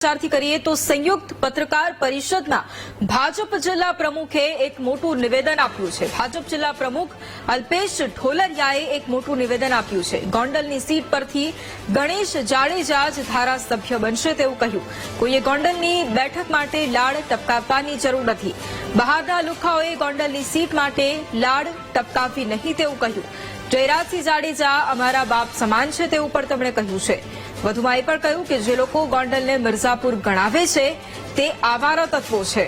કરીએ તો સંયુક્ત પત્રકાર પરિષદમાં ભાજપ જિલ્લા પ્રમુખે એક મોટું નિવેદન આપ્યું છે। ભાજપ જિલ્લા પ્રમુખ અલ્પેશ ઢોલરિયાએ એક મોટું નિવેદન આપ્યું છે। ગોંડલની સીટ પરથી ગણેશ જાડેજા જ ધારાસભ્ય બનશે તેવું કહ્યું। કોઈએ ગોંડલની બેઠક માટે લાડ ટપકાવવાની જરૂર નથી। બહારના લુખાઓએ ગોંડલની સીટ માટે લાડ ટપકાવવી નહીં તેવું કહ્યું। જયરાજસિંહ જાડેજા અમારા બાપ સમાન છે તેવું પણ તેમણે કહ્યું છે। વધુમાં એ પણ કહ્યું કે જે લોકો ગોંડલને મિર્ઝાપુર ગણાવે છે તે આવારા તત્વો છે।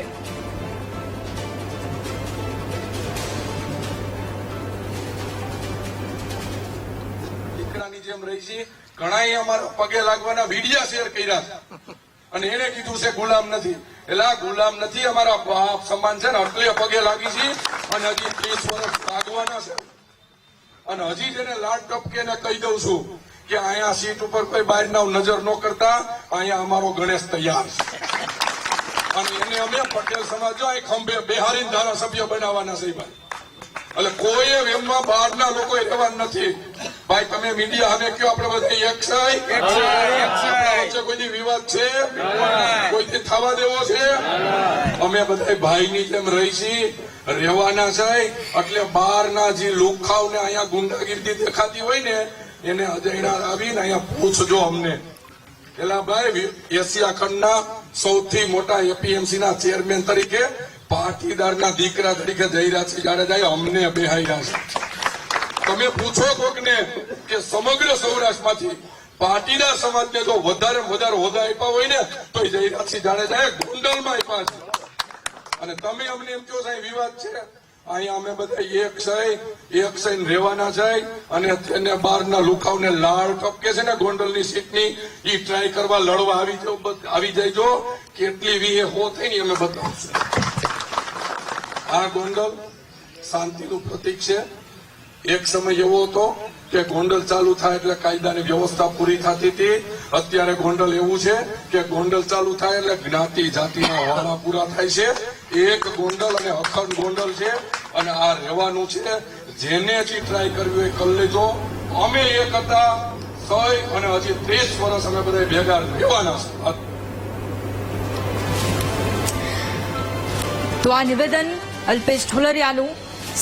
દીકરાની જેમ રહી છે, ઘણાએ અમારા પગે લાગવાના વિડિયા શેર કર્યા છે અને એને કીધું છે ગુલામ નથી। એટલે આ ગુલામ નથી, અમારા બાપ સમાન છે ને એટલે પગે લાગી છે અને હજી 30 વર્ષ લાગવાના છે। અને હજી જેને લાડ ટપકે ને કહી દઉં છું કે અહીંયા સીટ ઉપર કોઈ બહારના નજર ન કરતા, અહીંયા અમારો ગણેશ તૈયાર છે અને એને અમે પટેલ સમાજ અહીં ખંભે બેહારી ધારાસભ્ય બનાવવાના છે ભાઈ। એટલે કોઈ એમમાં બહારના લોકો રહેવાના નથી ભાઈ। તમે મીડિયા અમે કયો આપણે બધા એક છે, કોઈ વિવાદ છે, કોઈ થવા દેવો છે? અમે બધા ભાઈની જેમ રહી છીએ, રહેવાના છે। એટલે બહારના જે લુખાવ ને અહીંયા ગુંડાગીરી દેખાતી હોય ને એને અજયડા આવીને અહીંયા પૂછજો અમને। પેલા ભાઈ એશિયા ખંડના સૌથી મોટા એપીએમસી ના ચેરમેન તરીકે પાટીદારના દીકરા તરીકે જયરાજસિંહ જાડેજા અમને બેહાર્યા છે। તમે પૂછો કોકને કે સમગ્ર સૌરાષ્ટ્રમાંથી પાટીદાર સમાજને જો વધારે વધારે હોદ્દા આપ્યા હોય ને તો જયરાજસિંહ જાડેજાએ ગોંડલમાં આપ્યા છે। અને તમે અમને એમ કહો સાહેબ વિવાદ છે, અહીંયા અમે બધા એક સૈન રહેવાના છે અને તેને બહારના લુખાવને લાળ ટપકે છે ને ગોંડલની સીટની ઈ ટ્રાય કરવા લડવા આવી જઈજો। કેટલી વીએ હો થઈ ને અમે બતાવશું। આ ગોંડલ શાંતિનું પ્રતીક છે। એક સમય એવો હતો કે ગોંડલ ચાલુ થાય એટલે કાયદાની વ્યવસ્થા પૂરી થતી હતી। અત્યારે ગોંડલ એવું છે કે ગોંડલ ચાલુ થાય એટલે જ્ઞાતિ જાતિના વાળા પૂરા થાય છે। એક ગોંડલ અને અખંડ ગોંડલ છે અને આ રહેવાનું છે। જેને જે ટ્રાય કરવી હોય કરી લેજો। અમે એક હતા સહી અને હજી 30 વર્ષ અમે બધા ભેગા રહેવાના છે। તો આ નિવેદન અલ્પેશ ઢોલરિયાનું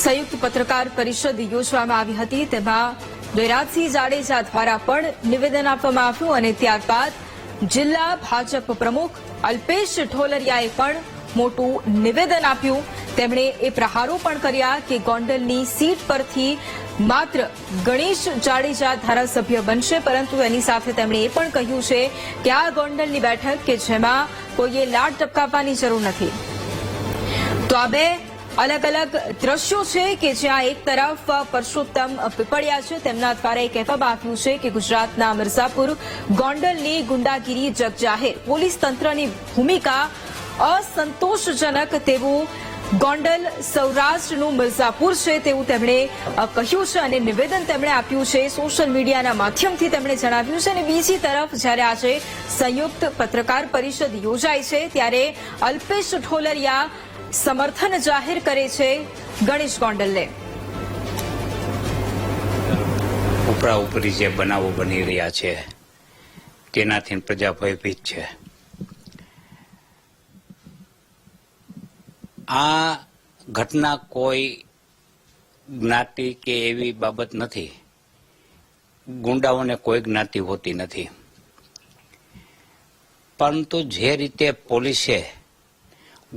સંયુક્ત પત્રકાર પરિષદ યોજવામાં આવી હતી। તેમાં જયરાજસિંહ જાડેજા દ્વારા પણ નિવેદન આપવામાં આવ્યું અને ત્યારબાદ જિલ્લા ભાજપ પ્રમુખ અલ્પેશ ઢોલરિયાએ પણ મોટું નિવેદન આપ્યું। તેમણે એ પ્રહારો પણ કર્યા કે ગોંડલની સીટ પરથી માત્ર ગણેશ જાડેજા ધારાસભ્ય બનશે, પરંતુ એની સાથે તેમણે એ પણ કહ્યું છે કે આ ગોંડલની બેઠક કે જેમાં કોઈએ લાડ ટપકાવવાની જરૂર નથી। તો આ બે અલગ અલગ દ્રશ્યો છે કે જ્યાં એક તરફ પરસોત્તમ પીપળિયા છે, તેમના દ્વારા એ કહેવામાં આવ્યું છે કે ગુજરાતના મિર્ઝાપુર ગોંડલની ગુંડાગીરી જગજાહેર, પોલીસ તંત્રની ભૂમિકા અસંતોષજનક તેવું ગોંડલ સૌરાષ્ટ્રનું મિર્ઝાપુર છે તેવું તેમણે કહ્યું છે અને નિવેદન તેમણે આપ્યું છે। સોશિયલ મીડિયાના માધ્યમથી તેમણે જણાવ્યું છે। અને બીજી તરફ જ્યારે આજે સંયુક્ત પત્રકાર પરિષદ યોજાય છે ત્યારે અલ્પેશ ઢોલરિયા સમર્થન જાહેર કરે છે ગણેશ ગોંડલને। ઉપરા ઉપરી જે બનાવો બની રહ્યા છે તેનાથી પ્રજા ભયભીત છે। આ ઘટના કોઈ જ્ઞાતિ કે એવી બાબત નથી। ગુંડાઓને કોઈ જ્ઞાતિ હોતી નથી, પરંતુ જે રીતે પોલીસે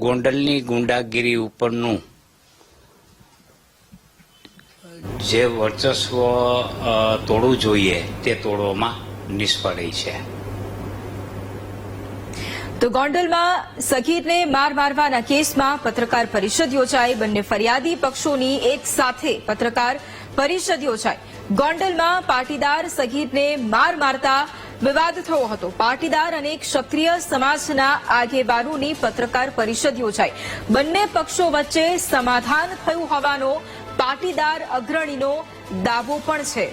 ગોંડલની ગુંડાગીરી ઉપરનું જે વર્ચસ્વ તોડવું જોઈએ તે તોડવામાં નિષ્ફળ રહી છે। તો ગોંડલમાં સગીરને માર મારવાના કેસમાં પત્રકાર પરિષદ યોજાઈ। બંને ફરિયાદી પક્ષોની એક સાથે પત્રકાર પરિષદ યોજાઈ। ગોંડલમાં પાટીદાર સગીરને માર મારતા વિવાદ થયો હતો। પાટીદાર અને ક્ષત્રિય સમાજના આગેવાનોની પત્રકાર પરિષદ યોજાઈ। બંને પક્ષો વચ્ચે સમાધાન થયું હોવાનો પાટીદાર અગ્રણીનો દાવો પણ છે।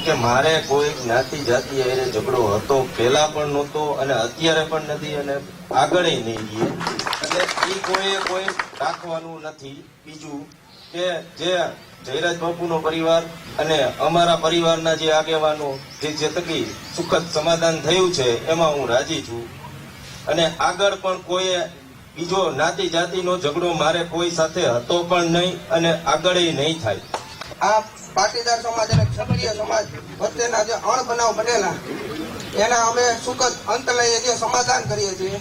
કે મારે કોઈ જ્ઞાતિ જાતિ હારે ઝઘડો હતો, પહેલા પણ નહોતો અને અત્યારે પણ નથી અને આગળ નહીં ગયે। એટલે એ કોઈ રાખવાનું નથી। બીજું કે જે જયરાજ બાપુનો પરિવાર અને અમારા પરિવારના જે આગેવાનો જે તકી સુખદ સમાધાન થયું છે એમાં હું રાજી છું. અને આગળ પણ કોઈ બીજો નાતી જાતિનો ઝઘડો મારે કોઈ સાથે હતો પણ નહીં અને આગળ નહીં થાય. આ પાટીદાર સમાજ અને ક્ષત્રિય સમાજ વચ્ચેના જે અણબનાવ બનેલા એના અમે સુખદ અંત લઈએ છીએ, સમાધાન કરીએ છીએ.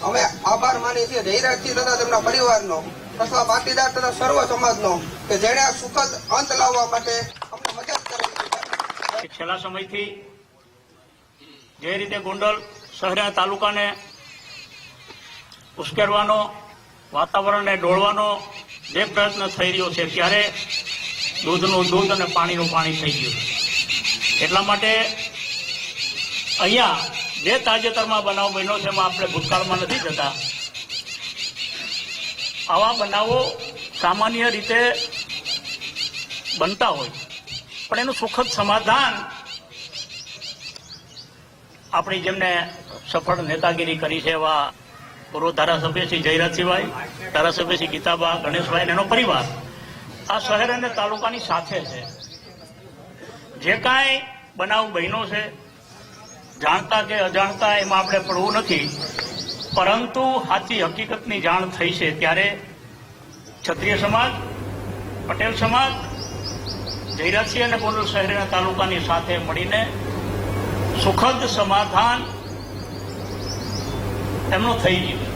અમે આભાર માનીએ છીએ જયરાજસિંહ તથા તેમના પરિવારનો તથા પાટીદાર તથા સર્વ સમાજનો કે જેણે આ સુખદ અંત લાવવા માટે અમને મદદ કરી. છેલ્લા સમયથી જે રીતે ગોંડલ શહેરના તાલુકાને ઉશ્કેરવાનો, વાતાવરણને ડોળવાનો જે પ્રયત્ન થઈ રહ્યો છે ત્યારે દૂધનું દૂધ અને પાણીનું પાણી થઈ ગયું. એટલા માટે અહીંયા જે તાજેતરમાં બનાવ બન્યો છે એમાં આપણે ભૂતકાળમાં નથી જતા. આવા બનાવો સામાન્ય રીતે બનતા હોય પણ એનું સુખદ સમાધાન આપણી જેમને સફળ નેતાગીરી કરી છે એવા પૂર્વ ધારાસભ્ય શ્રી જયરાજસિંહભાઈ, ધારાસભ્ય શ્રી ગીતાબા, ગણેશભાઈ અને એનો પરિવાર આ શહેર અને તાલુકાની સાથે છે. જે કાંઈ બનાવ બન્યો છે જાણતા કે અજાણતા એમાં આપણે પડવું નથી, પરંતુ સાચી હકીકતની જાણ થઈ છે ત્યારે ક્ષત્રિય સમાજ, પટેલ સમાજ, જયરાજસિંહ અને ગોંડલ શહેરના તાલુકાની સાથે મળીને સુખદ સમાધાન એમનું થઈ ગયું.